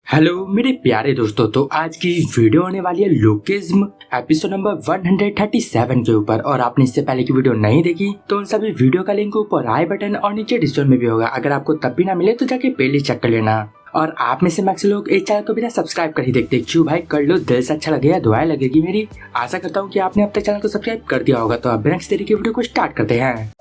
Hello मेरे प्यारे दोस्तों, तो आज की वीडियो आने वाली है लोकिज्म एपिसोड नंबर 137 के ऊपर। और आपने इससे पहले की वीडियो नहीं देखी तो उन सभी वीडियो का लिंक ऊपर आई बटन और नीचे डिस्क्रिप्शन में भी होगा। अगर आपको तब भी ना मिले तो जाके प्लेलिस्ट चेक कर लेना। और आप में से मैक्स लोग इस चैनल को बिना सब्सक्राइब कर ही देखते, क्यों भाई कर लो, दिल से अच्छा लगेगा, दुआएं लगेगी मेरी। आशा करता हूँ कि आपने अब तक चैनल को सब्सक्राइब कर दिया होगा। तो अब बिना किसी देरी के वीडियो को स्टार्ट करते हैं।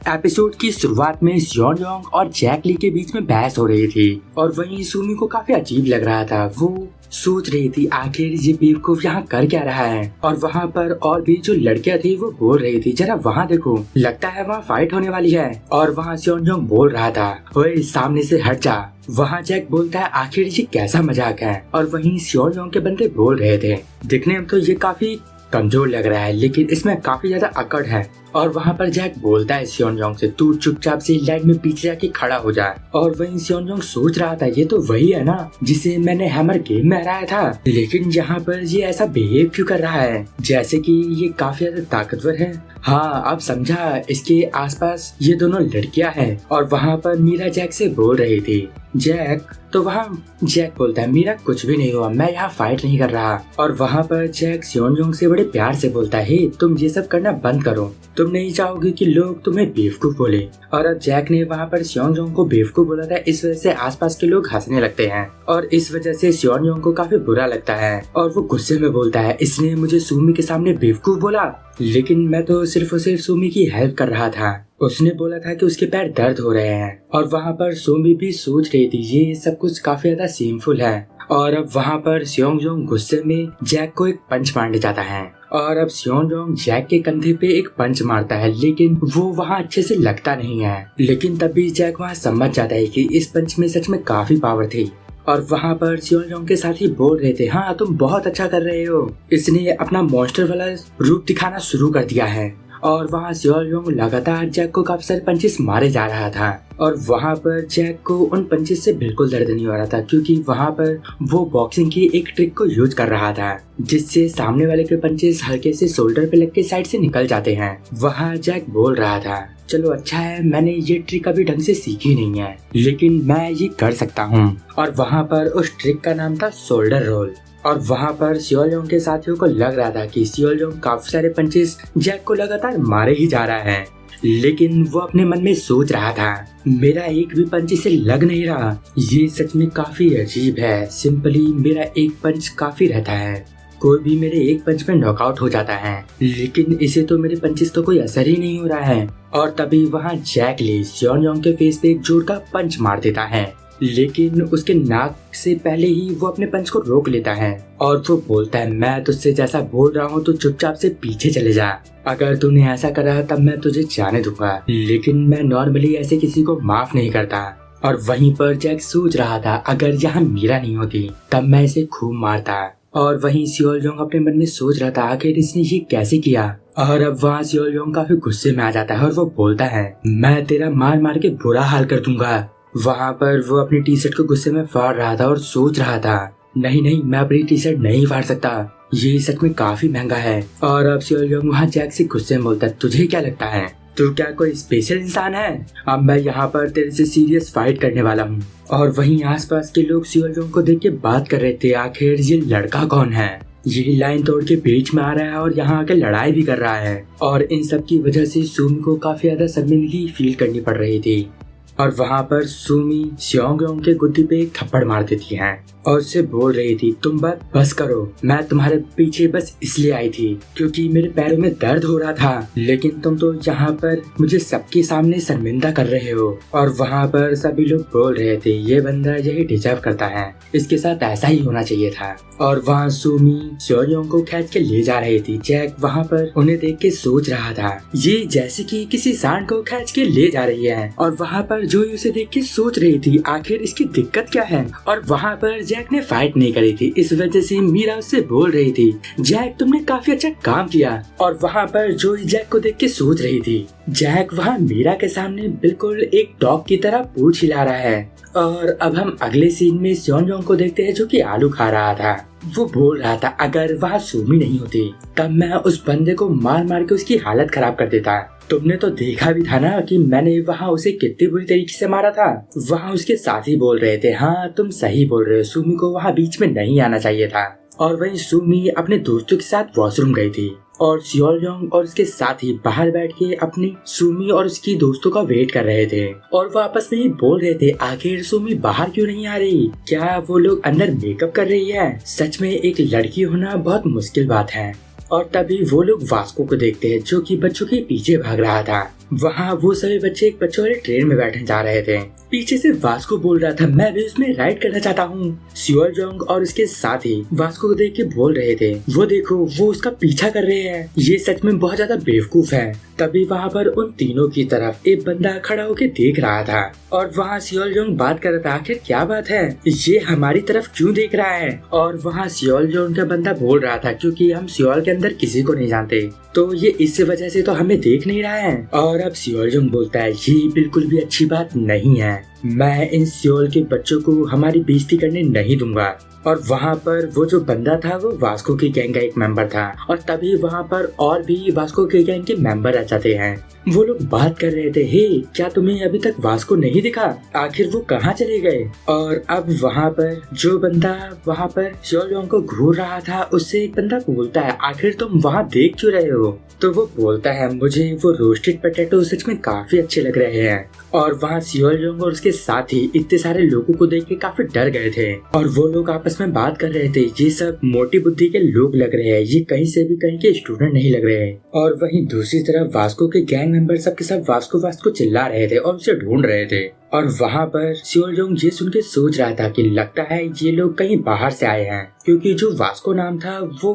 एपिसोड की शुरुआत में सियोन योंग और जैक ली के बीच में बहस हो रही थी और वहीं सुमी को काफी अजीब लग रहा था। वो सोच रही थी आखिर ये बेवकूफ यहाँ कर क्या रहा है। और वहाँ पर और भी जो लड़कियाँ थी वो बोल रही थी, जरा वहाँ देखो, लगता है वहाँ फाइट होने वाली है। और वहाँ सियोन योंग बोल रहा था, ओए सामने से हट जा। वहाँ जैक बोलता है, आखिर ये कैसा मजाक है। और वहीं सियोन योंग के बंदे बोल रहे थे, दिखने में तो ये काफी कमजोर लग रहा है लेकिन इसमें काफी ज्यादा अकड़ है। और वहाँ पर जैक बोलता है सियोन योंग से, तू चुपचाप से लाइन में पीछे जाके खड़ा हो जाए। और वहीं सियोन योंग सोच रहा था, ये तो वही है ना जिसे मैंने हैमर गेम में हराया था, लेकिन यहाँ पर ये ऐसा बिहेव क्यों कर रहा है जैसे कि ये काफी ज्यादा ताकतवर है। हाँ अब समझा, इसके आसपास ये दोनों लड़कियां हैं। और वहाँ पर मीरा जैक से बोल रही थी, जैक, तो वहाँ जैक बोलता है, मेरा कुछ भी नहीं हुआ, मैं यहाँ फाइट नहीं कर रहा। और वहाँ पर जैक सियोन योंग से बड़े प्यार से बोलता है, हे तुम ये सब करना बंद करो, तुम नहीं चाहोगे कि लोग तुम्हें बेवकूफ बोले। और अब जैक ने वहाँ पर सियोन योंग को बेवकूफ बोला था, इस वजह से आसपास के लोग हंसने लगते हैं और इस वजह से सियोन योंग को काफी बुरा लगता है। और वो गुस्से में बोलता है, इसने मुझे सुमी के सामने बेवकूफ बोला, लेकिन मैं तो सिर्फ और सिर्फ सुमी की हेल्प कर रहा था। उसने बोला था कि उसके पैर दर्द हो रहे हैं। और वहाँ पर सुमी भी सोच रही थी ये सब कुछ काफी ज्यादा सीनफुल है। और अब वहाँ पर सियोन योंग गुस्से में जैक को एक पंच मारने जाता है। और अब सियोन योंग जैक के कंधे पे एक पंच मारता है लेकिन वो वहाँ अच्छे से लगता नहीं है। लेकिन तभी जैक वहाँ समझ जाता है कि इस पंच में सच में काफी पावर थी। और वहाँ पर सियोन योंग के साथ ही बोल रहे थे, हाँ तुम बहुत अच्छा कर रहे हो, इसने अपना मॉन्स्टर वाला रूप दिखाना शुरू कर दिया है। और वहाँ सियोन योंग लगातार जैक को काफी सारे पंचेस मारे जा रहा था। और वहाँ पर जैक को उन पंचेस से बिल्कुल दर्द नहीं हो रहा था, क्योंकि वहाँ पर वो बॉक्सिंग की एक ट्रिक को यूज कर रहा था जिससे सामने वाले के पंचेस हल्के से शोल्डर पे लग के साइड से निकल जाते हैं। वहाँ जैक बोल रहा था, चलो अच्छा है, मैंने ये ट्रिक अभी ढंग से सीखी नहीं है लेकिन मैं ये कर सकता हूँ। और वहाँ पर उस ट्रिक का नाम था शोल्डर रोल। और वहाँ पर सियोन योंग के साथियों को लग रहा था कि सियोन योंग काफी सारे पंचेस जैक को लगातार मारे ही जा रहा है, लेकिन वो अपने मन में सोच रहा था, मेरा एक भी पंच इसे लग नहीं रहा, ये सच में काफी अजीब है। सिंपली मेरा एक पंच काफी रहता है, कोई भी मेरे एक पंच में नॉकआउट हो जाता है, लेकिन इसे तो मेरे पंचेस तो कोई असर ही नहीं हो रहा है। और तभी वहाँ जैक ली सियोन योंग के फेस पे एक जोर का पंच मार देता है, लेकिन उसके नाक से पहले ही वो अपने पंच को रोक लेता है। और वो बोलता है, मैं तुझसे जैसा बोल रहा हूँ तो चुपचाप से पीछे चले जा, अगर तूने ऐसा करा तब मैं तुझे जाने दूंगा, लेकिन मैं नॉर्मली ऐसे किसी को माफ नहीं करता। और वहीं पर जैक सोच रहा था, अगर यहाँ मीरा नहीं होती तब मैं इसे खूब मारता। और वहीं सियोन योंग अपने मन में सोच रहा था, आखिर इसने ये कैसे किया। और अब वहाँ सियोन योंग काफी गुस्से में आ जाता है और वो बोलता है, मैं तेरा मार मार के बुरा हाल कर दूंगा। वहाँ पर वो अपनी टी शर्ट को गुस्से में फाड़ रहा था और सोच रहा था, नहीं नहीं, मैं अपनी टी शर्ट नहीं फाड़ सकता, ये सच में काफी महंगा है। और अब सियोन योंग वहाँ जैक से गुस्से में बोलता है, तुझे क्या लगता है, तू क्या कोई स्पेशल इंसान है, अब मैं यहाँ पर तेरे से सीरियस फाइट करने वाला हूँ। और वहीं आसपास के लोग सियोन योंग को देख के बात कर रहे थे, आखिर ये लड़का कौन है, ये लाइन तोड़ के बीच में आ रहा है और यहाँ आके लड़ाई भी कर रहा है। और इन सब की वजह से सुमी को काफी ज्यादा शर्मिंदगी फील करनी पड़ रही थी। और वहाँ पर सुमी सियोन योंग के गुद्दी पे एक थप्पड़ मार देती है और उससे बोल रही थी, तुम बस करो, मैं तुम्हारे पीछे बस इसलिए आई थी क्योंकि मेरे पैरों में दर्द हो रहा था, लेकिन तुम तो यहाँ पर मुझे सबके सामने शर्मिंदा कर रहे हो। और वहाँ पर सभी लोग बोल रहे थे, ये बंदा यही डिजर्व करता है, इसके साथ ऐसा ही होना चाहिए था। और वहाँ सुमी सियोन योंग को खींच के ले जा रही थी। जैक वहाँ पर उन्हें देख के सोच रहा था, ये जैसे कि किसी सांड को खींच के ले जा रही है। और वहाँ पर पर जोई उसे देख के सोच रही थी आखिर इसकी दिक्कत क्या है। और वहाँ पर जैक ने फाइट नहीं करी थी, इस वजह से मीरा उससे बोल रही थी जैक तुमने काफी अच्छा काम किया। और वहाँ पर जोई जैक को देख के सोच रही थी जैक वहाँ मीरा के सामने बिल्कुल एक डॉग की तरह पूंछ हिला रहा है। और अब हम अगले सीन में स्योनजोंग को देखते हैं जो कि आलू खा रहा था। वो बोल रहा था अगर वहाँ सुमी नहीं होती तब मैं उस बंदे को मार मार के उसकी हालत खराब कर देता। तुमने तो देखा भी था ना कि मैंने वहाँ उसे कितनी बुरी तरीके से मारा था। वहाँ उसके साथी बोल रहे थे हाँ तुम सही बोल रहे हो, सुमी को वहाँ बीच में नहीं आना चाहिए था। और वहीं सुमी अपने दोस्तों के साथ वॉशरूम गई थी और स्योनजोंग और उसके साथी बाहर बैठ के अपनी सुमी और उसकी दोस्तों का वेट कर रहे थे। और वो आपस में ही बोल रहे थे आखिर सुमी बाहर क्यों नहीं आ रही, क्या वो लोग अंदर मेकअप कर रही है। सच में एक लड़की होना बहुत मुश्किल बात है। और तभी वो लोग वास्को को देखते हैं जो कि बच्चों के पीछे भाग रहा था। वहाँ वो सभी बच्चे एक बच्चों वाले ट्रेन में बैठने जा रहे थे। पीछे से वास्को बोल रहा था मैं भी उसमें राइड करना चाहता हूँ। स्योनजोंग और उसके साथी वास्को को देख के बोल रहे थे वो देखो वो उसका पीछा कर रहे हैं, ये सच में बहुत ज्यादा बेवकूफ है। तभी वहाँ पर उन तीनों की तरफ एक बंदा खड़ा होकर देख रहा था और वहाँ स्योनजोंग बात कर रहा था आखिर क्या बात है, ये हमारी तरफ क्यों देख रहा है। और वहाँ स्योनजोंग का बंदा बोल रहा था क्योंकि हम सियोल के अंदर किसी को नहीं जानते तो ये इस वजह से तो हमें देख नहीं रहा है। और अब स्योनजोंग बोलता है ये बिल्कुल भी अच्छी बात नहीं है, मैं इन सियोल के बच्चों को हमारी बेइज्जती करने नहीं दूंगा। और वहाँ पर वो जो बंदा था वो वास्को की गैंग का एक मेंबर था। और तभी वहाँ पर और भी वास्को की गैंग के मेंबर आ जाते हैं। वो लोग बात कर रहे थे हे क्या तुम्हें अभी तक वास्को नहीं दिखा, आखिर वो कहाँ चले गए। और अब वहाँ पर जो बंदा वहाँ पर स्योनजोंग को घूर रहा था उससे एक बंदा बोलता है आखिर तुम वहाँ देख क्यों रहे हो। तो वो बोलता है मुझे वो रोस्टेड पोटैटो सच में काफी अच्छे लग रहे हैं। और वहाँ स्योनजोंग और उसके साथी इतने सारे लोगों को देख के काफी डर गए थे और वो लोग आपस में बात कर रहे थे ये सब मोटी बुद्धि के लोग लग रहे हैं, ये कहीं से भी कहीं के स्टूडेंट नहीं लग रहे हैं। और वहीं दूसरी तरफ वास्को के गैंग मेंबर सबके सब वास्को वास्को चिल्ला रहे थे और उसे ढूंढ रहे थे। और वहाँ पर स्योनजोंग ये सुन के सोच रहा था कि लगता है ये लोग कहीं बाहर से आए हैं क्योंकि जो वास्को नाम था वो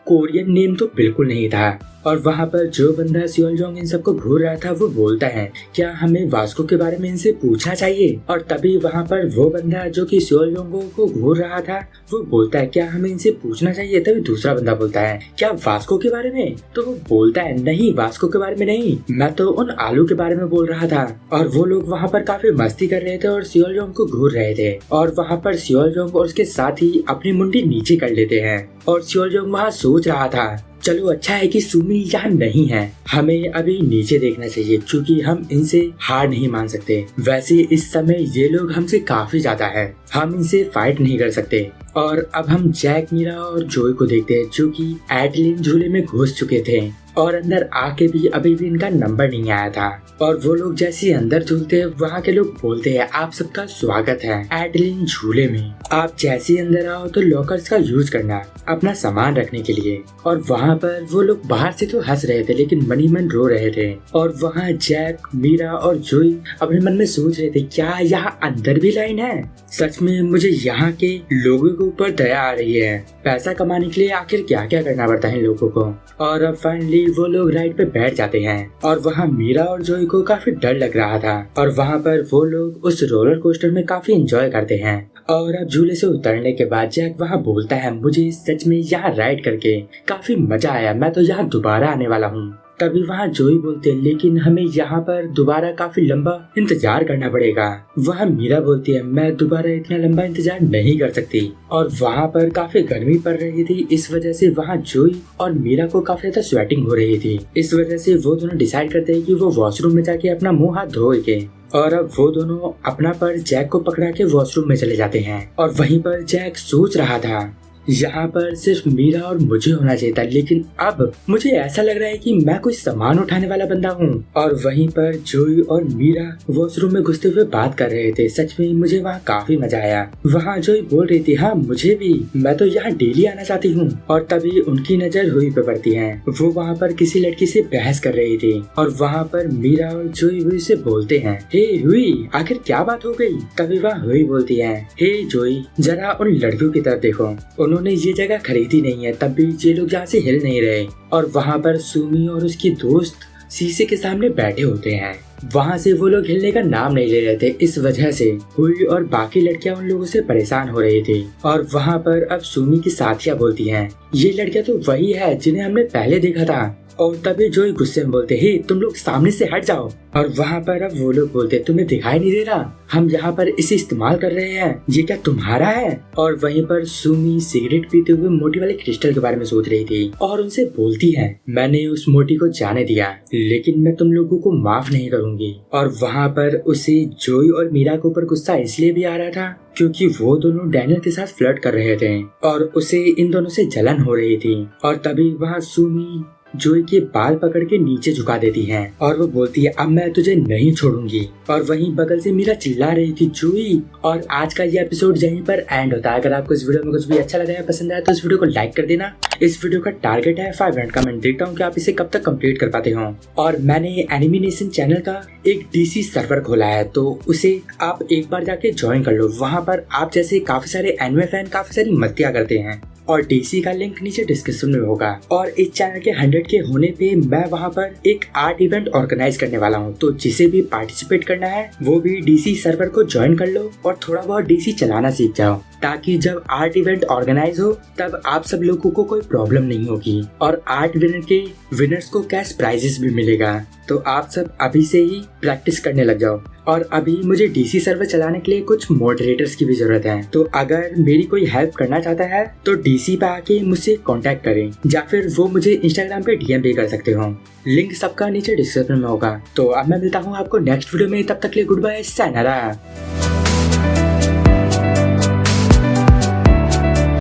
कोरियन नेम तो बिल्कुल नहीं था। और वहाँ पर जो बंदा स्योनजोंग इन सबको घूर रहा था वो बोलता है क्या हमें वास्को के बारे में इनसे पूछना चाहिए। और तभी वहाँ पर वो बंदा जो कि स्योनजोंग को घूर रहा था वो बोलता है क्या हमें इनसे पूछना चाहिए। तभी दूसरा बंदा बोलता है क्या वास्को के बारे में। तो वो बोलता है नहीं वास्को के बारे में नहीं, मैं तो उन आलू के बारे में बोल रहा था। और वो लोग वहाँ पर काफी मस्ती कर रहे थे और स्योनजोंग को घूर रहे थे। और वहाँ पर स्योनजोंग और उसके साथ ही अपनी मुंडी नीचे कर लेते हैं। और स्योनजोंग वहाँ सोच रहा था चलो अच्छा है कि सुमी यहाँ नहीं है, हमें अभी नीचे देखना चाहिए क्योंकि हम इनसे हार नहीं मान सकते। वैसे इस समय ये लोग हमसे काफी ज्यादा है, हम इनसे फाइट नहीं कर सकते। और अब हम जैक मीरा और जोई को देखते हैं जो कि एडलिन झूले में घुस चुके थे और अंदर आके भी अभी भी इनका नंबर नहीं आया था। और वो लोग जैसे अंदर झूलते हैं वहाँ के लोग बोलते हैं आप सबका स्वागत है एडलिन झूले में, आप जैसे अंदर आओ तो लॉकर्स का यूज करना अपना सामान रखने के लिए। और वहाँ पर वो लोग बाहर से तो हंस रहे थे लेकिन मन ही मन रो रहे थे। और वहाँ जैक मीरा और जोई अपने मन में सोच रहे थे क्या यहाँ अंदर भी लाइन है। सच में मुझे यहाँ के लोगों के ऊपर दया आ रही है, पैसा कमाने के लिए आखिर क्या क्या करना पड़ता है लोगों को। और अब फाइनली वो लोग राइड पे बैठ जाते हैं और वहाँ मीरा और जोई को काफी डर लग रहा था। और वहाँ पर वो लोग उस रोलर कोस्टर में काफी एंजॉय करते हैं। और अब झूले से उतरने के बाद जैक वहाँ बोलता है मुझे सच में यहाँ राइड करके काफी मजा आया, मैं तो यहाँ दोबारा आने वाला हूँ। तभी वहाँ जोई बोलते हैं लेकिन हमें यहाँ पर दोबारा काफी लंबा इंतजार करना पड़ेगा। वहाँ मीरा बोलती है मैं दोबारा इतना लंबा इंतजार नहीं कर सकती। और वहाँ पर काफी गर्मी पड़ रही थी, इस वजह से वहाँ जोई और मीरा को काफी ज्यादा स्वेटिंग हो रही थी। इस वजह से वो दोनों डिसाइड करते हैं कि वो वॉशरूम में जाके अपना मुंह हाथ धोएंगे। और अब वो दोनों अपना पर जैक को पकड़ा के वॉशरूम में चले जाते हैं। और वहीं पर जैक सोच रहा था यहाँ पर सिर्फ मीरा और मुझे होना चाहिए था लेकिन अब मुझे ऐसा लग रहा है कि मैं कोई सामान उठाने वाला बंदा हूँ। और वहीं पर जोई और मीरा वॉशरूम में घुसते हुए बात कर रहे थे। सच में मुझे वहाँ काफी मजा आया। वहाँ जोई बोल रही थी हाँ मुझे भी, मैं तो यहाँ डेली आना चाहती हूँ। और तभी उनकी नजर हुई पे पड़ती है, वो वहाँ पर किसी लड़की से बहस कर रही थी। और वहाँ पर मीरा और जोई हुई से बोलते हैं हे हुई आखिर क्या बात हो गई। तभी वह हुई बोलती है हे जोई जरा उन लड़कियों की तरफ देखो, उन्होंने ये जगह खरीदी नहीं है तब भी ये लोग यहाँ से हिल नहीं रहे। और वहाँ पर सुमी और उसकी दोस्त शीशे के सामने बैठे होते हैं वहाँ से वो लोग हिलने का नाम नहीं ले रहे थे। इस वजह से हुई और बाकी लड़कियां उन लोगों से परेशान हो रही थी। और वहाँ पर अब सुमी की साथियां बोलती हैं, ये लड़कियां तो वही है जिन्हें हमने पहले देखा था। और तभी जोई गुस्से में बोलते, हे तुम लोग सामने से हट जाओ। और वहाँ पर अब वो लोग बोलते, तुम्हें दिखाई नहीं दे रहा, हम यहाँ पर इसे इस्तेमाल कर रहे हैं, ये क्या तुम्हारा है? और वहीं पर सुमी सिगरेट पीते हुए मोटी वाले क्रिस्टल के बारे में सोच रही थी और उनसे बोलती है, मैंने उस मोटी को जाने दिया लेकिन मैं तुम लोगों को माफ नहीं करूंगी। और वहाँ पर उसे जोई और मीरा के ऊपर गुस्सा इसलिए भी आ रहा था क्योंकि वो दोनों डैनियल के साथ फ्लर्ट कर रहे थे और उसे इन दोनों से जलन हो रही थी। और तभी वहाँ सुमी जोई के बाल पकड़ के नीचे झुका देती है और वो बोलती है, अब मैं तुझे नहीं छोड़ूंगी। और वहीं बगल से मीरा चिल्ला रही थी, जोई। और आज का ये एपिसोड यहीं पर एंड होता है। अगर आपको इस वीडियो में कुछ भी अच्छा लगा या पसंद आया तो इस वीडियो को लाइक कर देना। इस वीडियो का टारगेट है 500 का। मैं देखता हूँ कि आप इसे कब तक कंप्लीट कर पाते हो। और मैंने एनिमेशन चैनल का एक डीसी सर्वर खोला है, तो उसे आप एक बार जाके ज्वाइन कर लो। वहाँ पर आप जैसे काफी सारे एनिमे फैन काफी सारी मस्तियाँ करते हैं और डीसी का लिंक नीचे डिस्क्रिप्शन में होगा। और इस चैनल के 100 के होने पे मैं वहाँ पर एक आर्ट इवेंट ऑर्गेनाइज करने वाला हूँ, तो जिसे भी पार्टिसिपेट करना है वो भी डीसी सर्वर को ज्वाइन कर लो और थोड़ा बहुत डीसी चलाना सीख जाओ, ताकि जब आर्ट इवेंट ऑर्गेनाइज हो तब आप सब लोगों को कोई प्रॉब्लम नहीं होगी। और आर्ट विनर के विनर्स को कैश प्राइजेस भी मिलेगा, तो आप सब अभी से ही प्रैक्टिस करने लग जाओ। और अभी मुझे डीसी सर्वर चलाने के लिए कुछ मॉडरेटर्स की भी जरूरत है, तो अगर मेरी कोई हेल्प करना चाहता है तो डीसी पे आके मुझसे कांटेक्ट करें या फिर वो मुझे इंस्टाग्राम पे डीएम भी कर सकते हो। लिंक सबका नीचे डिस्क्रिप्शन में होगा। तो अब मैं मिलता हूँ आपको नेक्स्ट वीडियो में, तब तक के लिए गुड बाय, sayonara।